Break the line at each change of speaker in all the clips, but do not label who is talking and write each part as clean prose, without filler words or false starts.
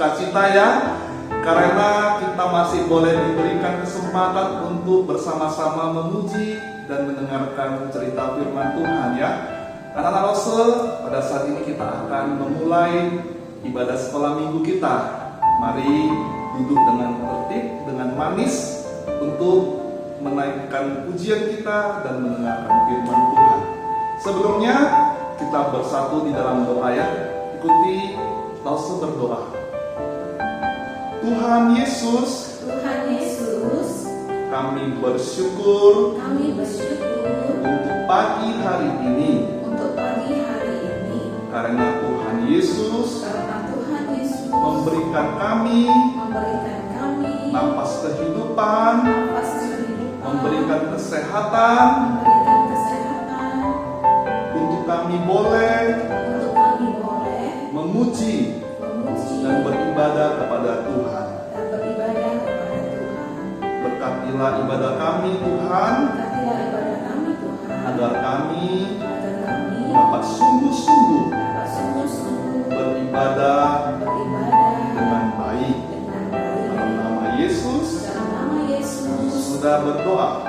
bersukacita ya, karena kita masih boleh diberikan kesempatan untuk bersama-sama memuji dan mendengarkan cerita firman Tuhan ya. Anak-anak Rose, pada saat ini kita akan memulai ibadah sekolah minggu kita. Mari duduk dengan tertib, dengan manis untuk menaikkan pujian kita dan mendengarkan firman Tuhan. Sebelumnya kita bersatu di dalam doa ya. Ikuti Rose berdoa. Tuhan Yesus, kami bersyukur untuk pagi hari ini. Karena Tuhan Yesus memberikan kami napas kehidupan, memberikan kesehatan, untuk kami boleh memuji dan beribadah kepada Tuhan. Berkatilah ibadah kami Tuhan, agar kami dapat sungguh-sungguh beribadah dengan baik. Dalam nama Yesus sudah berdoa.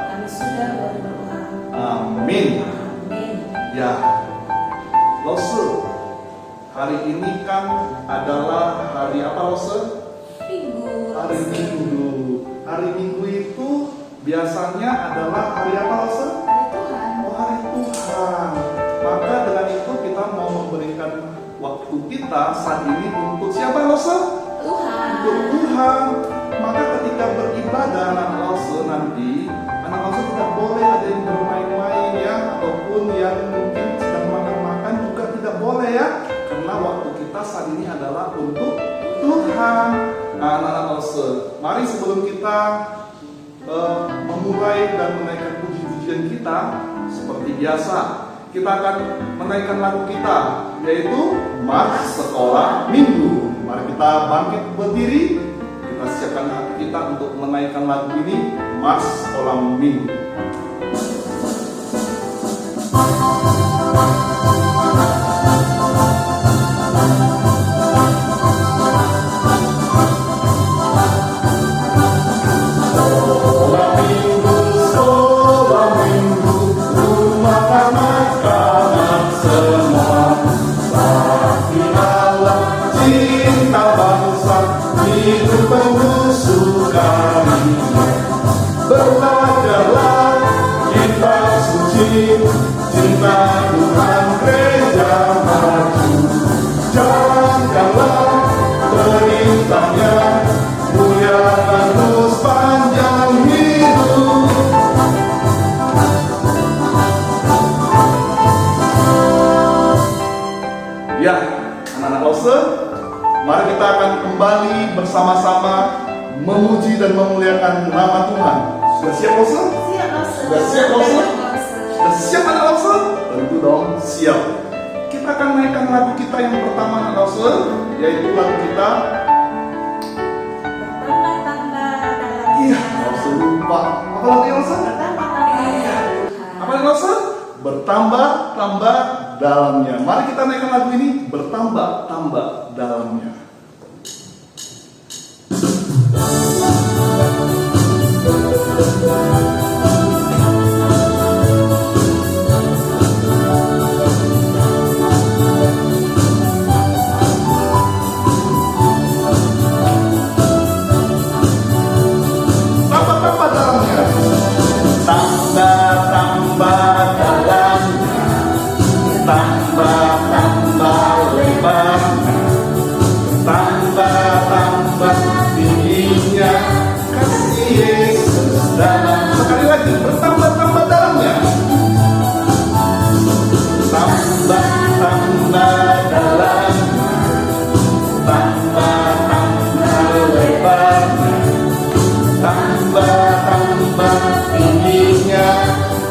Amin. Ya, Rose, hari ini kan adalah hari apa, Rose? Hari Minggu. Hari Minggu itu biasanya adalah hari apa, Rose? Oh, hari Tuhan. Maka dengan itu kita mau memberikan waktu kita saat ini untuk siapa, Rose?
Tuhan.
Untuk Tuhan. Maka ketika beribadah anak Rose nanti, anak Rose tidak boleh ada yang bermain-main ya, ataupun yang mungkin sedang makan-makan juga tidak boleh ya, karena waktu kita saat ini adalah untuk Tuhan. Nah, anak-anak Rose, mari sebelum kita memulai dan menaikkan puji-pujian kita, seperti biasa kita akan menaikkan lagu kita, yaitu Mars Sekolah Minggu. Mari kita bangkit berdiri, kita siapkan hati kita untuk menaikkan lagu ini, Mars Sekolah Minggu.
Belajarlah kitab suci, cinta Tuhan gereja maju. Jalankanlah perintahnya, muliakan terus panjang hidup.
Ya, anak-anak Rose, mari kita akan kembali bersama-sama memuji dan memuliakan nama Tuhan. Sudah siap, Rose? Sudah siap, Rose? Sudah siap, anak Rose? Tentu dong, siap. Kita akan naikkan lagu kita yang pertama, anak Rose, yaitu lagu kita. Iya, Rose lupa. Apa lagu yang Rose? Apa yang Rose? Bertambah-tambah dalamnya. Mari kita naikkan lagu ini, bertambah-tambah dalamnya. Tambah-tambah dalamnya. Tambah-tambah dalamnya. Tambah-tambah lebarnya. Tambah-tambah tingginya. Kasih Yesus dalam. Sekali lagi, bertambah-tambah dalamnya. Tambah-tambah dalamnya. Tambah-tambah lebarnya. Tambah-tambah tingginya.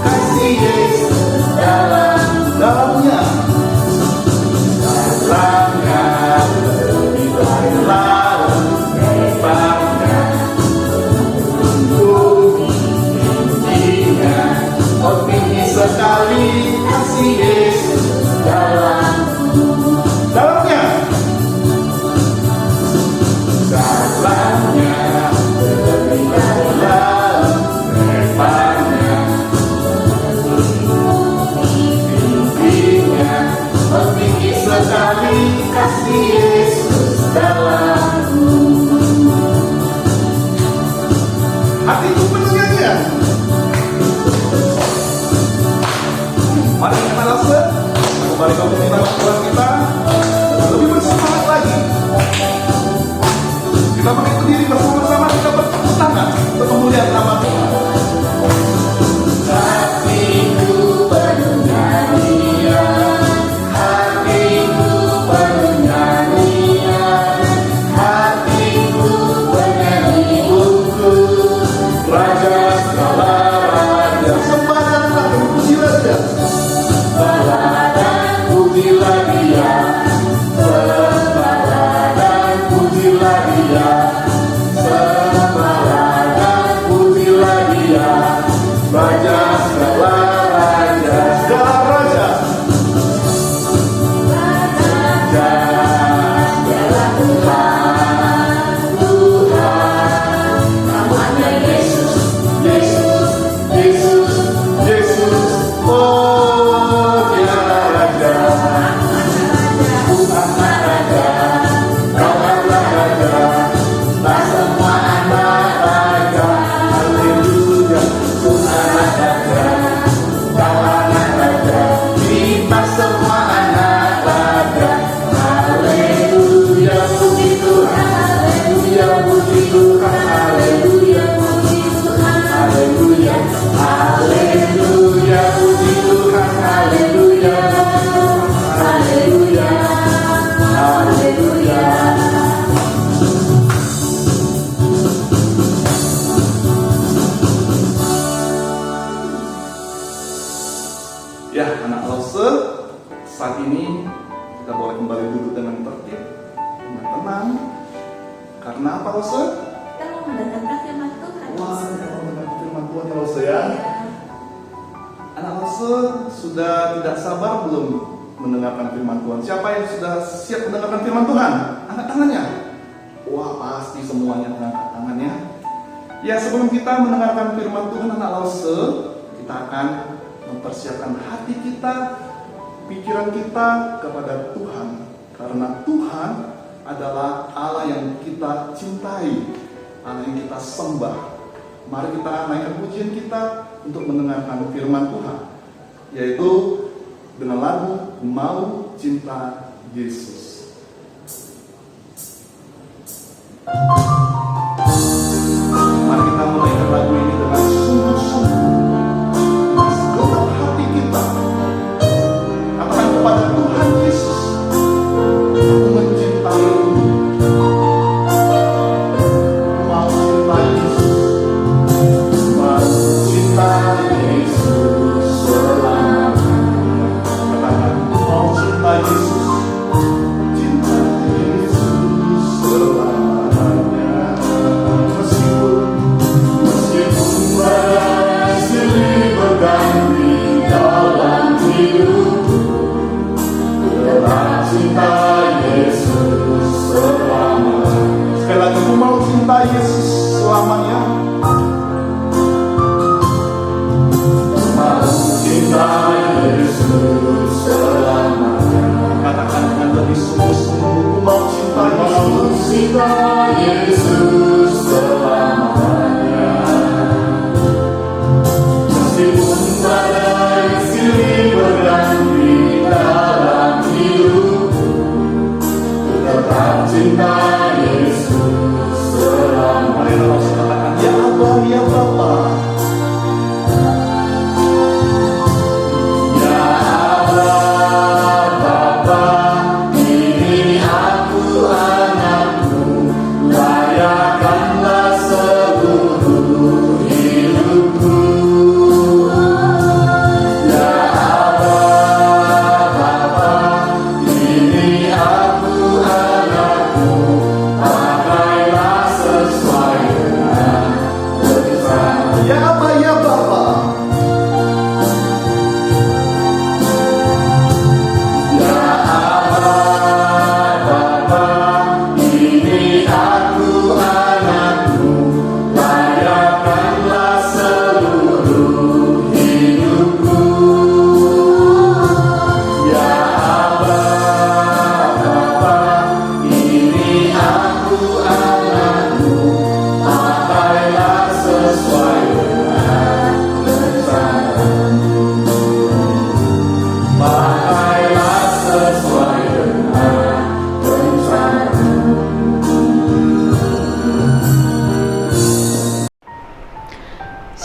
Kasih Yesus dalamnya. Dalamnya
Tinggi sekali kasih Yesus dalamku.
Hatiku penuh nyanyian. Mari kita langsung kembali ke nama Tuhan kita lebih bersemangat lagi. Kita bangkit diri bersama-sama, kita bertepuk tangan untuk memuliakan nama Tuhan.
Hatiku penuh nyanyian, hatiku penuh nyanyian, hatiku penyanyi untuk Raja segala raja.
Sembah dan takut pujilah Dia.
Sembahlah dan pujilah Dia, sembahlah dan pujilah Dia, sembahlah dan pujilah Dia, Raja segala raja,
Segala raja,
Raja segala Tuhan, Tuhan, namanya Yesus, Yesus, Yesus, Yesus, oh Dia Raja, Tuhan Raja, Kau adalah Raja, tak semua anak Raja, haleluya, Tuhan Raja, Kau anak Raja, kita semua anak Raja, haleluya, puji Tuhan, haleluya, puji Tuhan, haleluya, puji Tuhan, haleluya, haleluya, puji Tuhan, haleluya, haleluya, haleluya.
ya anak Lause, saat ini kita boleh kembali duduk dengan tertib, dengan tenang. Karena apa Lause?
Kita mau mendengarkan firman Tuhan.
Wah, kita mau mendengar firman Tuhan ya Lause ya.
Ya.
Anak Lause sudah tidak sabar belum mendengarkan firman Tuhan? Siapa yang sudah siap mendengarkan firman Tuhan? Angkat tangannya. Wah, pasti semuanya mengangkat tangannya. Ya, sebelum kita mendengarkan firman Tuhan anak Lause, kita akan mempersiapkan hati kita, pikiran kita kepada Tuhan. Karena Tuhan adalah Allah yang kita cintai, Allah yang kita sembah. Mari kita naikkan pujian kita untuk mendengarkan firman Tuhan, yaitu dengan lagu Mau Cinta Yesus. Mari kita menaikkan lagu ini dengan sungguh-sungguh, dengan segenap hati kita. Katakan kepada Tuhan Yesus, aku mencintaimu. Aku mau cinta Yesus.
Mau cinta Yesus selamanya.
Katakan, mau cinta Yesus.
Cinta Yesus selamanya.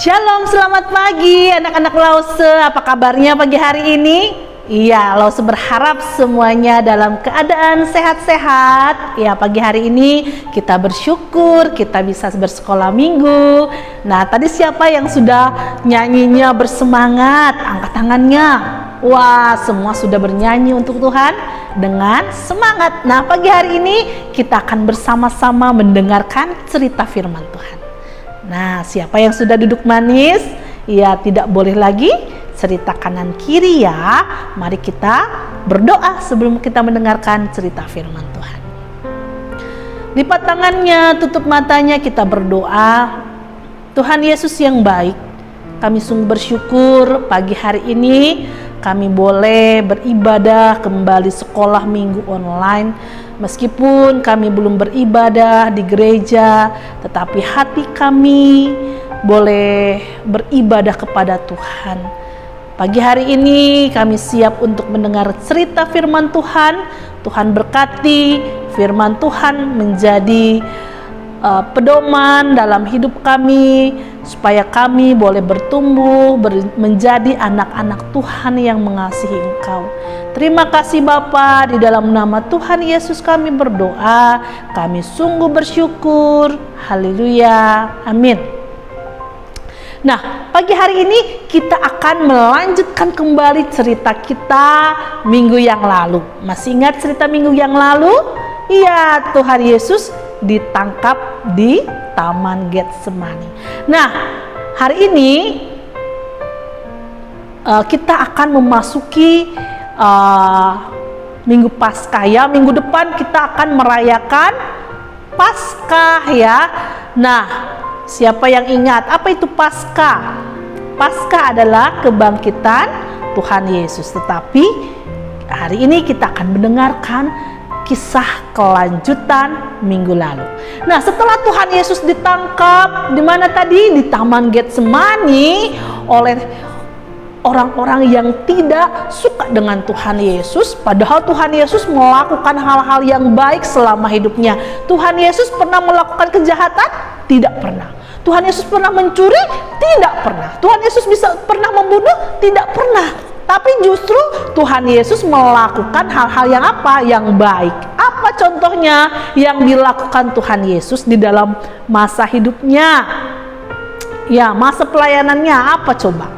Shalom, selamat pagi anak-anak Lause. Apa kabarnya pagi hari ini? Iya, Lause berharap semuanya dalam keadaan sehat-sehat. Ya, pagi hari ini kita bersyukur kita bisa bersekolah minggu. Nah, tadi siapa yang sudah nyanyinya bersemangat? Angkat tangannya. Wah, semua sudah bernyanyi untuk Tuhan dengan semangat. Nah, pagi hari ini kita akan bersama-sama mendengarkan cerita firman Tuhan. Nah, siapa yang sudah duduk manis? Ya, tidak boleh lagi cerita kanan kiri ya. Mari kita berdoa sebelum kita mendengarkan cerita firman Tuhan. Lipat tangannya, tutup matanya, kita berdoa. Tuhan Yesus yang baik, kami sungguh bersyukur pagi hari ini kami boleh beribadah kembali sekolah minggu online. Meskipun kami belum beribadah di gereja, tetapi hati kami boleh beribadah kepada Tuhan. Pagi hari ini kami siap untuk mendengar cerita firman Tuhan. Tuhan berkati firman Tuhan menjadi pedoman dalam hidup kami, supaya kami boleh bertumbuh menjadi anak-anak Tuhan yang mengasihi Engkau. Terima kasih Bapa, di dalam nama Tuhan Yesus kami berdoa, kami sungguh bersyukur. Haleluya, amin. Nah, pagi hari ini kita akan melanjutkan kembali cerita kita minggu yang lalu. Masih ingat cerita minggu yang lalu? Iya, Tuhan Yesus ditangkap di Taman Getsemani. Nah, hari ini kita akan memasuki Minggu Paskah ya. Minggu depan kita akan merayakan Paskah ya. Nah, siapa yang ingat apa itu Paskah? Paskah adalah kebangkitan Tuhan Yesus. Tetapi hari ini kita akan mendengarkan kisah kelanjutan minggu lalu. Nah, setelah Tuhan Yesus ditangkap di mana tadi? Di Taman Getsemani oleh orang-orang yang tidak suka dengan Tuhan Yesus, padahal Tuhan Yesus melakukan hal-hal yang baik selama hidupnya. Tuhan Yesus pernah melakukan kejahatan? Tidak pernah. Tuhan Yesus pernah mencuri? Tidak pernah. Tuhan Yesus pernah membunuh? Tidak pernah. Tapi justru Tuhan Yesus melakukan hal-hal yang apa? Yang baik. Apa contohnya yang dilakukan Tuhan Yesus di dalam masa hidupnya? Ya, masa pelayanannya apa coba?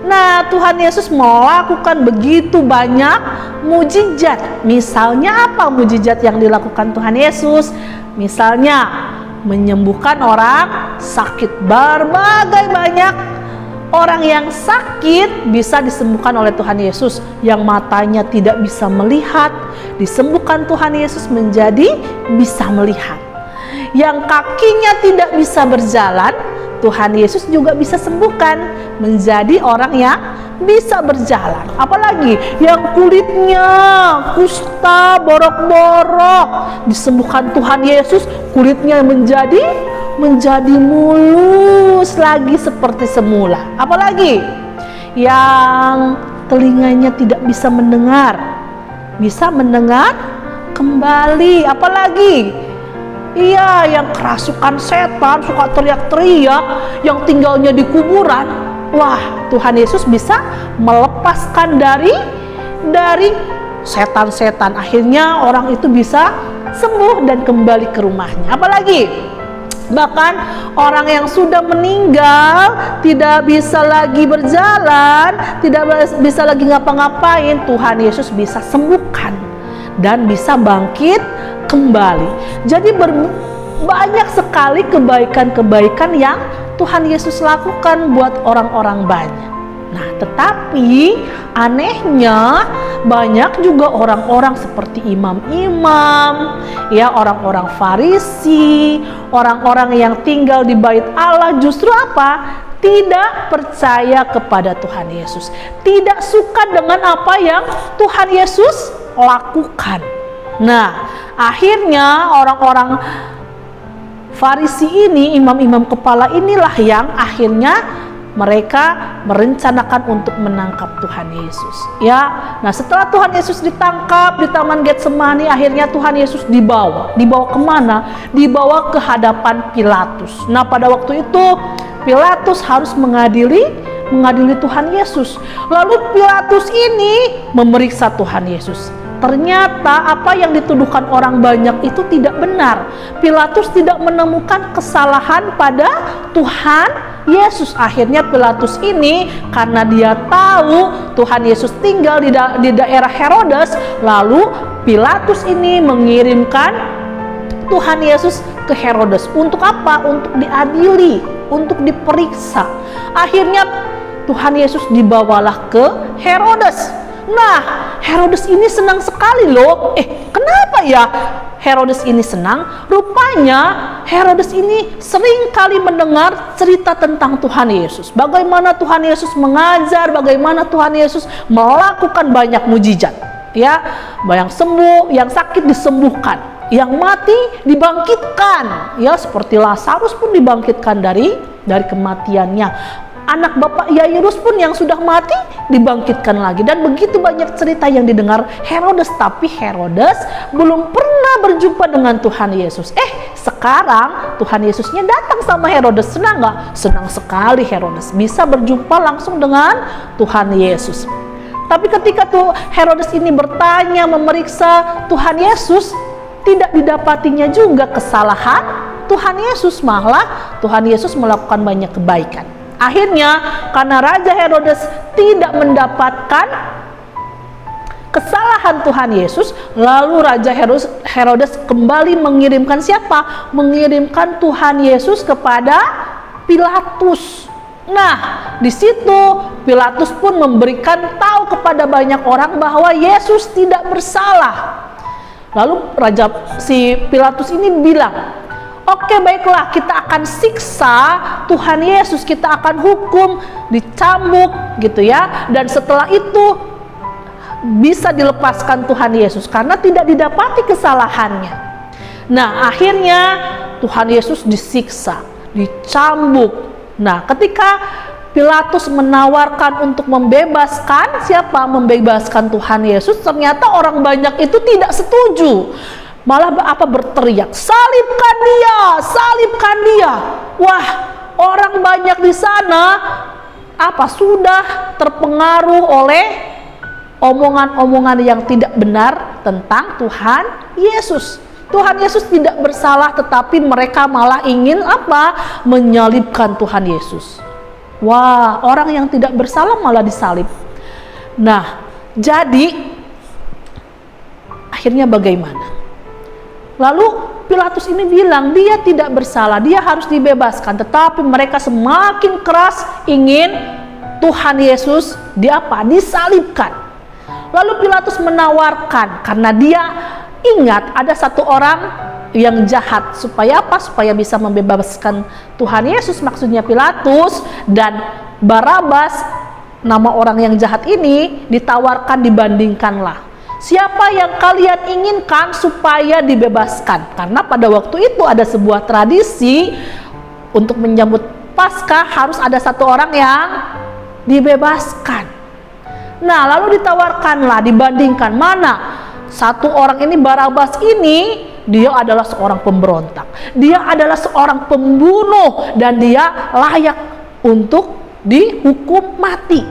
Nah, Tuhan Yesus melakukan begitu banyak mujizat. Misalnya apa mujizat yang dilakukan Tuhan Yesus? Misalnya menyembuhkan orang sakit. Berbagai banyak orang yang sakit bisa disembuhkan oleh Tuhan Yesus. Yang matanya tidak bisa melihat, disembuhkan Tuhan Yesus menjadi bisa melihat. Yang kakinya tidak bisa berjalan, Tuhan Yesus juga bisa sembuhkan menjadi orang yang bisa berjalan. Apalagi yang kulitnya kusta, borok-borok, disembuhkan Tuhan Yesus, kulitnya menjadi mulus lagi seperti semula. Apalagi yang telinganya tidak bisa mendengar kembali. Apalagi iya, yang kerasukan setan, suka teriak-teriak, yang tinggalnya di kuburan. Wah, Tuhan Yesus bisa melepaskan dari setan-setan. Akhirnya orang itu bisa sembuh dan kembali ke rumahnya. Apalagi bahkan orang yang sudah meninggal, tidak bisa lagi berjalan, tidak bisa lagi ngapa-ngapain, Tuhan Yesus bisa sembuhkan dan bisa bangkit kembali. Jadi banyak sekali kebaikan-kebaikan yang Tuhan Yesus lakukan buat orang-orang banyak. Nah, tetapi anehnya banyak juga orang-orang seperti imam-imam, ya, orang-orang Farisi, orang-orang yang tinggal di bait Allah justru apa? Tidak percaya kepada Tuhan Yesus, tidak suka dengan apa yang Tuhan Yesus lakukan. Nah, akhirnya orang-orang Farisi ini, imam-imam kepala inilah yang akhirnya mereka merencanakan untuk menangkap Tuhan Yesus. Ya, nah setelah Tuhan Yesus ditangkap di Taman Getsemani, akhirnya Tuhan Yesus dibawa kemana? Dibawa ke hadapan Pilatus. Nah, pada waktu itu Pilatus harus mengadili Tuhan Yesus. Lalu Pilatus ini memeriksa Tuhan Yesus. Ternyata apa yang dituduhkan orang banyak itu tidak benar. Pilatus tidak menemukan kesalahan pada Tuhan Yesus. Akhirnya Pilatus ini, karena dia tahu Tuhan Yesus tinggal di daerah Herodes, lalu Pilatus ini mengirimkan Tuhan Yesus ke Herodes. Untuk apa? Untuk diadili, untuk diperiksa. Akhirnya Tuhan Yesus dibawalah ke Herodes. Nah, Herodes ini senang sekali loh. Kenapa ya Herodes ini senang? Rupanya Herodes ini sering kali mendengar cerita tentang Tuhan Yesus. Bagaimana Tuhan Yesus mengajar, bagaimana Tuhan Yesus melakukan banyak mujizat. Ya, yang sembuh, yang sakit disembuhkan, yang mati dibangkitkan. Ya, seperti Lazarus pun dibangkitkan dari kematiannya. Anak bapak Yairus pun yang sudah mati dibangkitkan lagi. Dan begitu banyak cerita yang didengar Herodes. Tapi Herodes belum pernah berjumpa dengan Tuhan Yesus. Sekarang Tuhan Yesusnya datang sama Herodes. Senang gak? Senang sekali Herodes bisa berjumpa langsung dengan Tuhan Yesus. Tapi ketika Herodes ini bertanya, memeriksa Tuhan Yesus, tidak didapatinya juga kesalahan Tuhan Yesus. Malah Tuhan Yesus melakukan banyak kebaikan. Akhirnya karena Raja Herodes tidak mendapatkan kesalahan Tuhan Yesus, lalu Raja Herodes kembali mengirimkan siapa? Mengirimkan Tuhan Yesus kepada Pilatus. Nah, di situ Pilatus pun memberikan tahu kepada banyak orang bahwa Yesus tidak bersalah. Lalu si Pilatus ini bilang, oke, baiklah, kita akan siksa Tuhan Yesus, kita akan hukum, dicambuk gitu ya. Dan setelah itu bisa dilepaskan Tuhan Yesus karena tidak didapati kesalahannya. Nah, akhirnya Tuhan Yesus disiksa, dicambuk. Nah, ketika Pilatus menawarkan untuk membebaskan siapa? Membebaskan Tuhan Yesus, ternyata orang banyak itu tidak setuju. Malah berteriak, salibkan dia, salibkan dia. Wah, orang banyak di sana sudah terpengaruh oleh omongan-omongan yang tidak benar tentang Tuhan Yesus. Tuhan Yesus tidak bersalah, tetapi mereka malah ingin menyalibkan Tuhan Yesus. Wah, orang yang tidak bersalah malah disalib. Nah, jadi akhirnya bagaimana? Lalu Pilatus ini bilang dia tidak bersalah, dia harus dibebaskan. Tetapi mereka semakin keras ingin Tuhan Yesus disalibkan. Lalu Pilatus menawarkan, karena dia ingat ada satu orang yang jahat, supaya supaya bisa membebaskan Tuhan Yesus, maksudnya Pilatus, dan Barabas, nama orang yang jahat ini, ditawarkan, dibandingkanlah. Siapa yang kalian inginkan supaya dibebaskan? Karena pada waktu itu ada sebuah tradisi untuk menyambut Paskah, harus ada satu orang yang dibebaskan. Nah, lalu ditawarkanlah, dibandingkan mana satu orang ini, Barabas ini, dia adalah seorang pemberontak, dia adalah seorang pembunuh, dan dia layak untuk dihukum mati.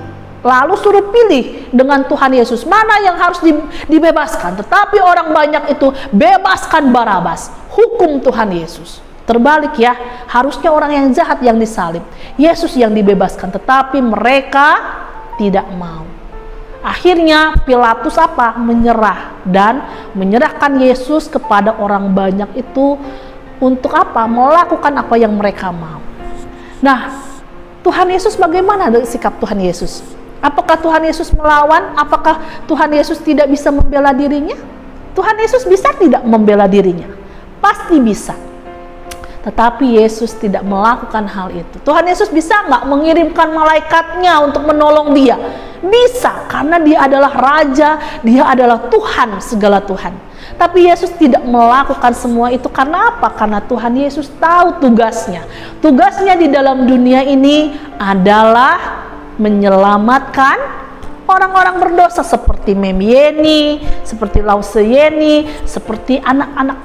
Lalu suruh pilih dengan Tuhan Yesus, mana yang harus dibebaskan. Tetapi orang banyak itu bebaskan Barabas, hukum Tuhan Yesus. Terbalik ya, harusnya orang yang jahat yang disalib, Yesus yang dibebaskan, tetapi mereka tidak mau. Akhirnya Pilatus menyerah dan menyerahkan Yesus kepada orang banyak itu untuk melakukan apa yang mereka mau. Nah, Tuhan Yesus, bagaimana sikap Tuhan Yesus? Apakah Tuhan Yesus melawan? Apakah Tuhan Yesus tidak bisa membela dirinya? Tuhan Yesus bisa tidak membela dirinya? Pasti bisa. Tetapi Yesus tidak melakukan hal itu. Tuhan Yesus bisa nggak mengirimkan malaikatnya untuk menolong dia? Bisa, karena dia adalah Raja, dia adalah Tuhan, segala Tuhan. Tapi Yesus tidak melakukan semua itu karena apa? Karena Tuhan Yesus tahu tugasnya. Tugasnya di dalam dunia ini adalah menyelamatkan orang-orang berdosa seperti Mem Yeni, seperti Lause Yeni, seperti anak-anak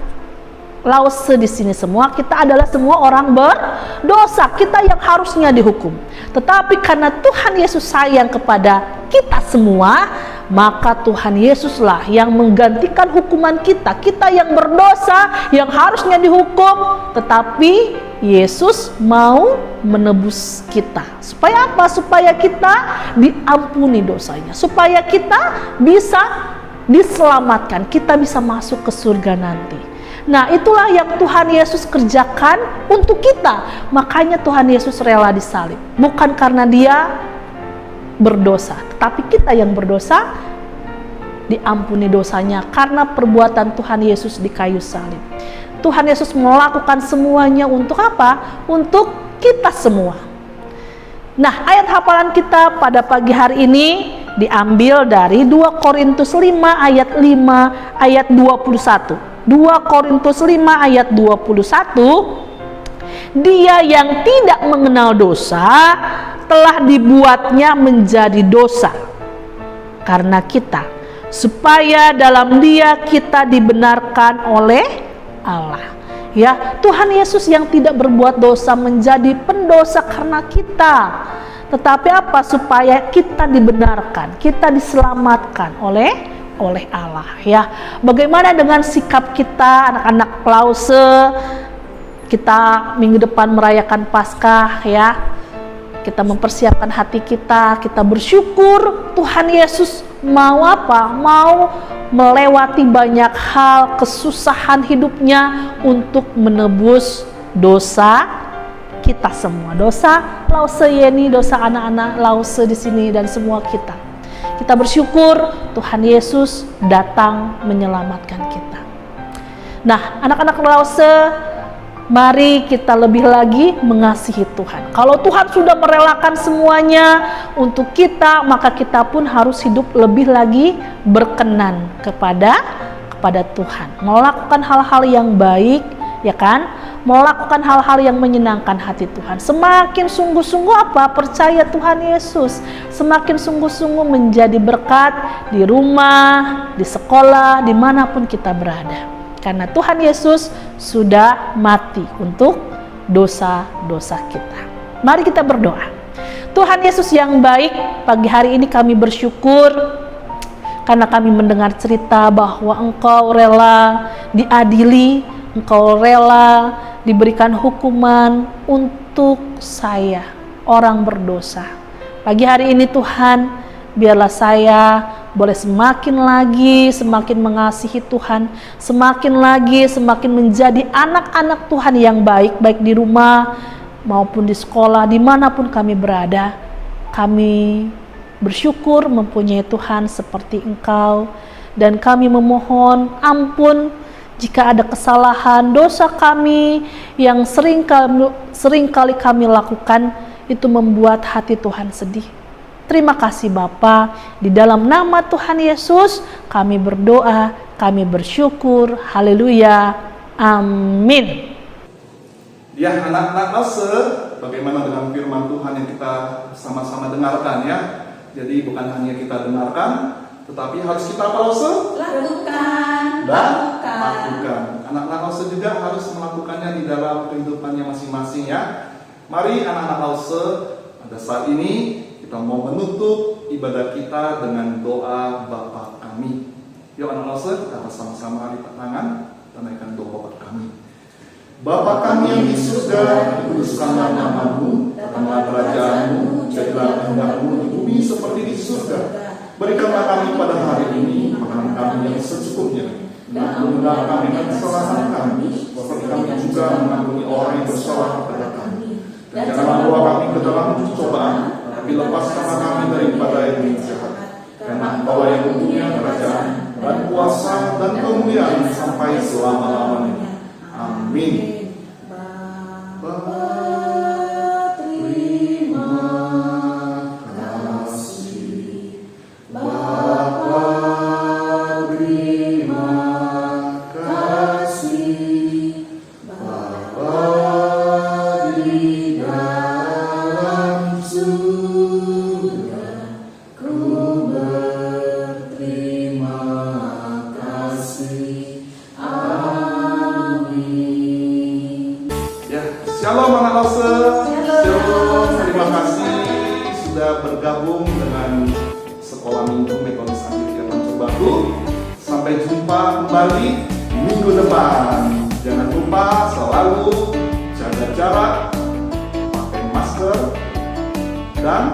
Lause di sini semua, kita adalah semua orang berdosa. Kita yang harusnya dihukum. Tetapi karena Tuhan Yesus sayang kepada kita semua, maka Tuhan Yesuslah yang menggantikan hukuman kita. Kita yang berdosa, yang harusnya dihukum, tetapi Yesus mau menebus kita. Supaya apa? Supaya kita diampuni dosanya. Supaya kita bisa diselamatkan, kita bisa masuk ke surga nanti. Nah, itulah yang Tuhan Yesus kerjakan untuk kita. Makanya Tuhan Yesus rela disalib. Bukan karena dia berdosa, tetapi kita yang berdosa diampuni dosanya karena perbuatan Tuhan Yesus di kayu salib. Tuhan Yesus melakukan semuanya untuk apa? Untuk kita semua. Nah, ayat hafalan kita pada pagi hari ini diambil dari 2 Korintus 5 ayat 5 ayat 21. 2 Korintus 5 ayat 21. Dia yang tidak mengenal dosa telah dibuatnya menjadi dosa karena kita, supaya dalam dia kita dibenarkan oleh Allah. Ya, Tuhan Yesus yang tidak berbuat dosa menjadi pendosa karena kita. Tetapi apa? Supaya kita dibenarkan, kita diselamatkan oleh Allah, ya. Bagaimana dengan sikap kita anak-anak Lause? Kita minggu depan merayakan Paskah, ya. Kita mempersiapkan hati kita bersyukur Tuhan Yesus mau apa? Mau melewati banyak hal, kesusahan hidupnya untuk menebus dosa kita semua. Dosa Lause Yeni, dosa anak-anak Lause di sini dan semua kita. Kita bersyukur Tuhan Yesus datang menyelamatkan kita. Nah, anak-anak Lause, mari kita lebih lagi mengasihi Tuhan. Kalau Tuhan sudah merelakan semuanya untuk kita, maka kita pun harus hidup lebih lagi berkenan kepada Tuhan. Melakukan hal-hal yang baik, ya kan? Melakukan hal-hal yang menyenangkan hati Tuhan. Semakin sungguh-sungguh apa? Percaya Tuhan Yesus. Semakin sungguh-sungguh menjadi berkat di rumah, di sekolah, dimanapun kita berada. Karena Tuhan Yesus sudah mati untuk dosa-dosa kita. Mari kita berdoa. Tuhan Yesus yang baik, pagi hari ini kami bersyukur karena kami mendengar cerita bahwa Engkau rela diadili, Engkau rela diberikan hukuman untuk saya, orang berdosa. Pagi hari ini Tuhan, biarlah saya boleh semakin lagi, semakin mengasihi Tuhan, semakin lagi, semakin menjadi anak-anak Tuhan yang baik, baik di rumah maupun di sekolah, dimanapun kami berada. Kami bersyukur mempunyai Tuhan seperti Engkau, dan kami memohon ampun jika ada kesalahan, dosa kami yang sering kali kami lakukan, itu membuat hati Tuhan sedih. Terima kasih Bapa, di dalam nama Tuhan Yesus kami berdoa, kami bersyukur, haleluya, amin.
Ya, anak-anak Lause, bagaimana dengan firman Tuhan yang kita sama-sama dengarkan, ya? Jadi bukan hanya kita dengarkan, tetapi harus kita apa, Lause?
Lakukan.
Lakukan. Anak-anak Lause juga harus melakukannya di dalam kehidupannya masing-masing, ya. Mari anak-anak Lause, pada saat ini kita mau menutup ibadah kita dengan doa Bapa kami. Yuk anak Lause, kita bersama-sama lipat tangan dan naikkan doa Bapa kami. Bapa kami yang di surga, dikuduskanlah nama-Mu, datanglah kerajaan-Mu, jadilah kehendak-Mu di bumi seperti di surga. Berikanlah kami pada hari ini makanan kami yang secukupnya, dan ampunilah kami kesalahan kami, seperti kami juga mengampuni orang yang bersalah kepada kami. Dan janganlah bawa kami ke dalam pencobaan, tapi lepaskanlah kami daripada yang jahat. Karena Engkau yang mempunyai kerajaan dan kuasa dan kemuliaan sampai selama-lamanya. Amin. Bapa, terima kasih. Bapa, terima kasih. Bapa di dalam surga, ku berterima kasih. Amin. sudah bergabung dengan Sekolah Minggu Metodis Anti Firman Cibatu. Sampai jumpa kembali minggu depan. Jangan lupa selalu jaga jarak, pakai masker, dan